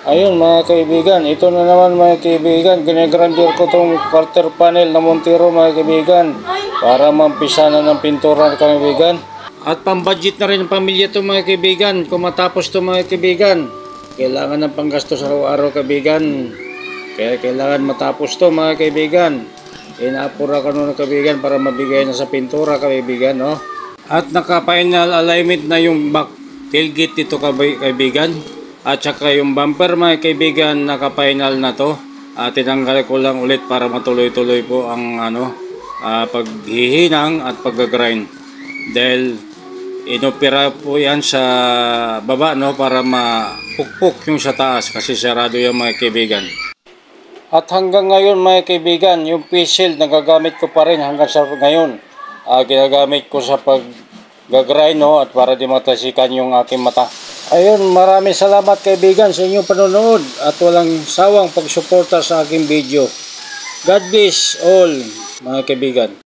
Ayun mga kaibigan, ito na naman mga kaibigan, ginagrandir ko tong quarter panel na Montero mga kaibigan para mampisa na ng pintura mga kaibigan. At pambudget na rin ng pamilya to mga kaibigan kung matapos to mga kaibigan. Kailangan ng panggastos araw-araw kaibigan, kaya kailangan matapos to mga kaibigan. Inaapura ka nun kaibigan para mabigay na sa pintura kaibigan, no? At naka-final alignment na yung back tailgate dito kaibigan. At saka yung bumper mga kaibigan, naka-final na to. Tinanggal ko lang ulit para matuloy-tuloy po ang paghihinang at pag-grind. Dahil inopera po yan sa baba, no, para mapukpok yung sa taas kasi sarado yan mga kaibigan. At hanggang ngayon mga kaibigan, yung P-shield nagagamit ko pa rin hanggang sa ngayon. Ginagamit ko sa pag-grind, no, at para di matasikan yung aking mata. Ayun, maraming salamat kaibigan sa inyong panonood at walang sawang pagsuporta sa aking video. God bless all mga kaibigan.